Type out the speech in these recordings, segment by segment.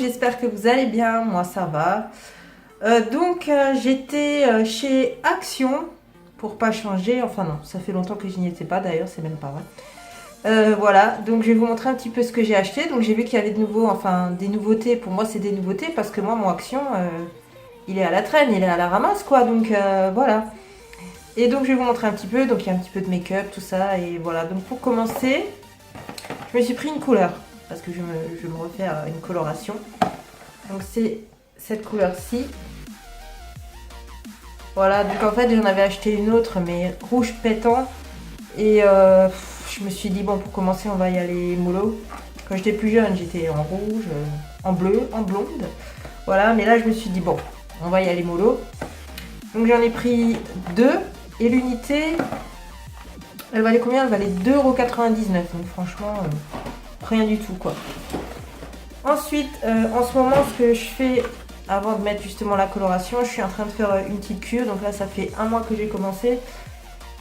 j'espère que vous allez bien, moi ça va. J'étais chez Action, pour pas changer, enfin non, ça fait longtemps que je n'y étais pas d'ailleurs, c'est même pas vrai. Voilà, donc je vais vous montrer un petit peu ce que j'ai acheté. Donc j'ai vu qu'il y avait de nouveau, enfin des nouveautés, pour moi c'est des nouveautés parce que moi mon Action, il est à la traîne, il est à la ramasse quoi, donc voilà. Et donc je vais vous montrer un petit peu, donc il y a un petit peu de make-up, tout ça, et voilà. Donc pour commencer, je me suis pris une couleur, parce que je vais me refaire une coloration. Donc c'est cette couleur-ci. Voilà, donc en fait j'en avais acheté une autre, mais rouge pétant. Et je me suis dit, bon, pour commencer, on va y aller mollo. Quand j'étais plus jeune, j'étais en rouge, en bleu, en blonde. Voilà, mais là je me suis dit, bon, on va y aller mollo. Donc j'en ai pris deux. Et l'unité, elle valait combien? Elle valait 2,99 €. Donc franchement, rien du tout quoi. Ensuite, en ce moment, ce que je fais avant de mettre justement la coloration, je suis en train de faire une petite cure. Donc là, ça fait un mois que j'ai commencé.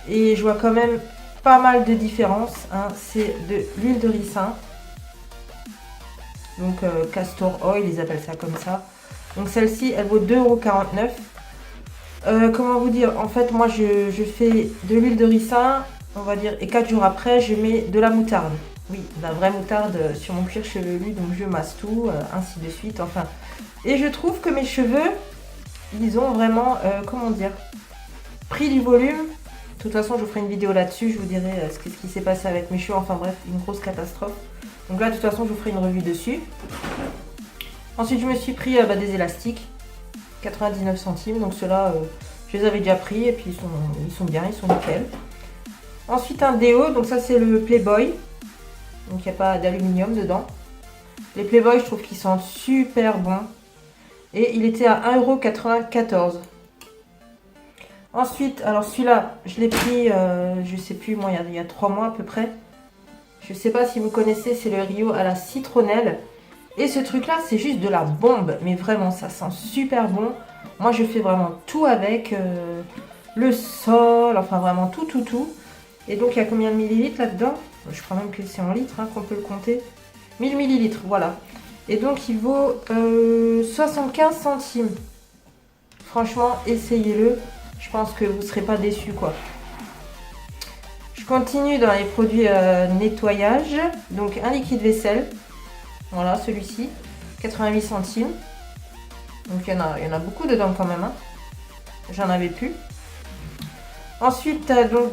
Et je vois quand même pas mal de différences. Hein. C'est de l'huile de ricin. Donc castor oil, ils appellent ça comme ça. Donc celle-ci, elle vaut 2,49 €. Comment vous dire, en fait moi je fais de l'huile de ricin, on va dire, et 4 jours après je mets de la moutarde. Oui, de la vraie moutarde sur mon cuir chevelu, donc je masse tout, ainsi de suite, enfin. Et je trouve que mes cheveux, ils ont vraiment, comment dire, pris du volume. De toute façon je vous ferai une vidéo là-dessus, je vous dirai ce qui s'est passé avec mes cheveux, enfin bref, une grosse catastrophe. Donc là de toute façon je vous ferai une revue dessus. Ensuite je me suis pris des élastiques. 99 centimes, donc ceux-là je les avais déjà pris et puis ils sont bien, ils sont nickel. Ensuite un déo, donc ça c'est le Playboy, donc il n'y a pas d'aluminium dedans. Les Playboy je trouve qu'ils sont super bons et il était à 1,94 €. Ensuite, alors celui-là je l'ai pris, je sais plus moi, il y a 3 mois à peu près. Je sais pas si vous connaissez, c'est le Rio à la citronnelle. Et ce truc là c'est juste de la bombe, mais vraiment ça sent super bon. Moi je fais vraiment tout avec, le sol, enfin vraiment tout. Et donc il y a combien de millilitres là-dedans? Je crois même que c'est en litres, hein, qu'on peut le compter. 1000 millilitres, voilà. Et donc il vaut 75 centimes. Franchement essayez-le, je pense que vous ne serez pas déçus quoi. Je continue dans les produits nettoyage, donc un liquide vaisselle. Voilà, celui-ci, 88 centimes. Donc il y en a beaucoup dedans quand même. Hein. J'en avais plus. Ensuite, donc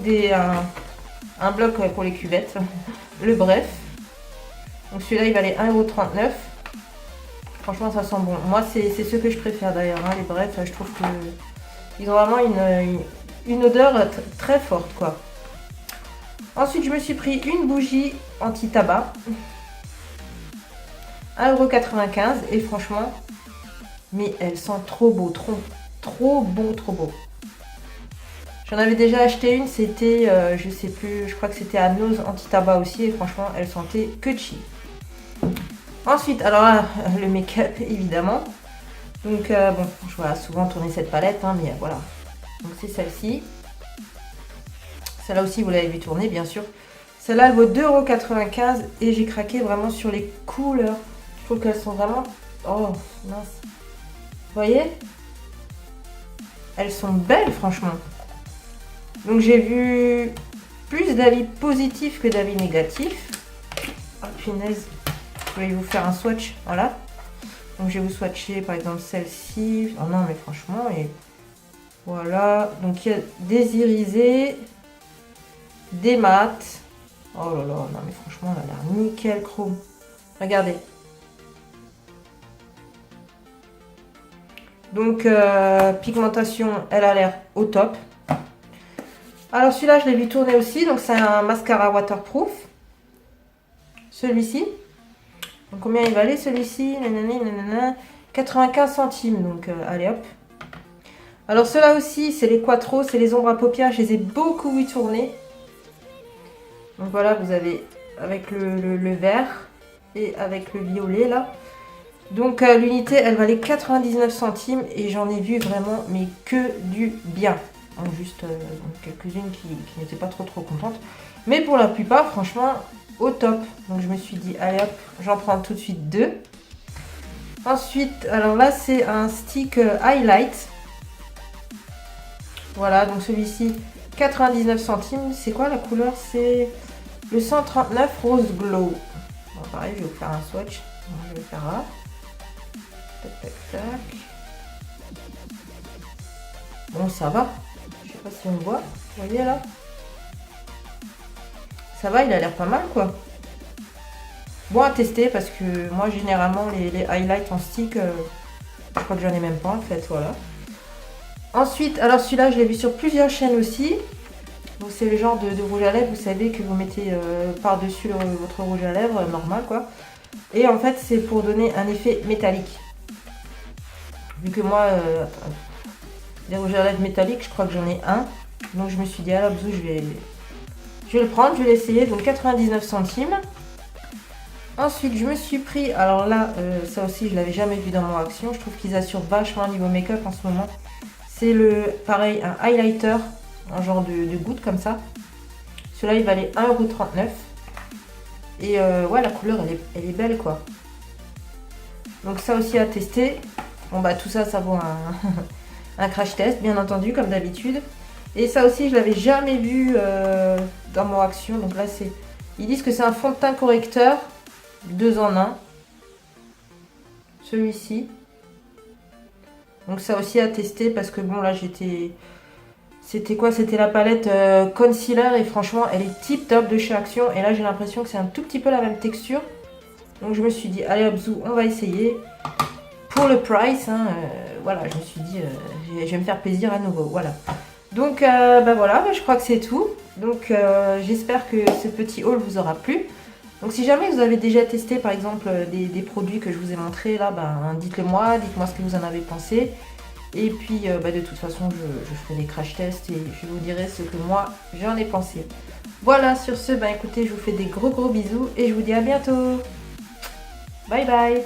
un bloc pour les cuvettes. Le Bref. Donc celui-là, il valait 1,39 €. Franchement, ça sent bon. Moi, c'est ceux que je préfère d'ailleurs. Hein, les Bref, je trouve qu'ils ont vraiment une odeur très forte, quoi. Ensuite, je me suis pris une bougie anti-tabac. 1,95 € et franchement, mais elle sent trop beau, trop beau. J'en avais déjà acheté une, c'était, je sais plus, je crois que c'était à Nose anti-tabac aussi et franchement, elle sentait que chi. Ensuite, alors là, le make-up évidemment. Donc bon, je vois souvent tourner cette palette, hein, mais voilà. Donc c'est celle-ci. Celle-là aussi, vous l'avez vu tourner, bien sûr. Celle-là, elle vaut 2,95 € et j'ai craqué vraiment sur les couleurs. Je trouve qu'elles sont vraiment... Oh, mince. Vous voyez? Elles sont belles, franchement. Donc, j'ai vu plus d'avis positifs que d'avis négatifs. Oh, punaise. Je vais vous faire un swatch. Voilà. Donc, je vais vous swatcher, par exemple, celle-ci. Oh non, mais franchement, et... Voilà. Donc, il y a des irisés, des mats. Oh là là, non, mais franchement, elle a l'air nickel chrome. Regardez. Donc, pigmentation, elle a l'air au top. Alors, celui-là, je l'ai vu tourner aussi. Donc, c'est un mascara waterproof. Celui-ci. Donc, combien il valait celui-ci? 95 centimes. Donc, allez hop. Alors, ceux-là aussi, c'est les Quattro. C'est les ombres à paupières. Je les ai beaucoup vu tourner. Donc, voilà, vous avez avec le vert et avec le violet, là. Donc l'unité elle valait 99 centimes et j'en ai vu vraiment mais que du bien. Donc, juste quelques-unes qui n'étaient pas trop contentes. Mais pour la plupart franchement au top. Donc je me suis dit allez hop, j'en prends tout de suite deux. Ensuite, alors là, c'est un stick highlight. Voilà, donc celui-ci, 99 centimes. C'est quoi la couleur? C'est le 139 Rose Glow. Bon, pareil, je vais vous faire un swatch. Je vais faire là. Tac, tac, tac. Bon, ça va. Je sais pas si on voit. Vous voyez là? Ça va, il a l'air pas mal, quoi. Bon à tester parce que moi, généralement, les highlights en stick, je crois que j'en ai même pas, en fait. Voilà. Ensuite, alors celui-là, je l'ai vu sur plusieurs chaînes aussi. Donc c'est le genre de rouge à lèvres, vous savez, que vous mettez par-dessus votre rouge à lèvres, normal quoi. Et en fait, c'est pour donner un effet métallique. Vu que moi, des rouges à lèvres métalliques, je crois que j'en ai un. Donc je me suis dit, à l'absou, je vais le prendre, je vais l'essayer. Donc 99 centimes. Ensuite, je me suis pris, alors là, ça aussi, je l'avais jamais vu dans mon action. Je trouve qu'ils assurent vachement niveau make-up en ce moment. C'est pareil, un highlighter, un genre de goutte comme ça. Celui-là, il valait 1,39 €. Et ouais, la couleur, elle est belle, quoi. Donc ça aussi à tester. Bon, bah tout ça, ça vaut un crash test, bien entendu, comme d'habitude. Et ça aussi, je l'avais jamais vu dans mon action. Donc là, ils disent que c'est un fond de teint correcteur, 2 en 1. Celui-ci. Donc ça aussi à tester parce que bon là c'était quoi? C'était la palette concealer et franchement elle est tip top de chez Action. Et là j'ai l'impression que c'est un tout petit peu la même texture. Donc je me suis dit allez hop zou, on va essayer. Pour le price, hein, voilà, je me suis dit je vais me faire plaisir à nouveau. Voilà. Donc bah voilà, je crois que c'est tout. Donc j'espère que ce petit haul vous aura plu. Donc si jamais vous avez déjà testé par exemple des produits que je vous ai montrés là, dites-le moi, dites-moi ce que vous en avez pensé. Et puis de toute façon je ferai des crash tests et je vous dirai ce que moi j'en ai pensé. Voilà, sur ce, écoutez, je vous fais des gros bisous et je vous dis à bientôt. Bye bye.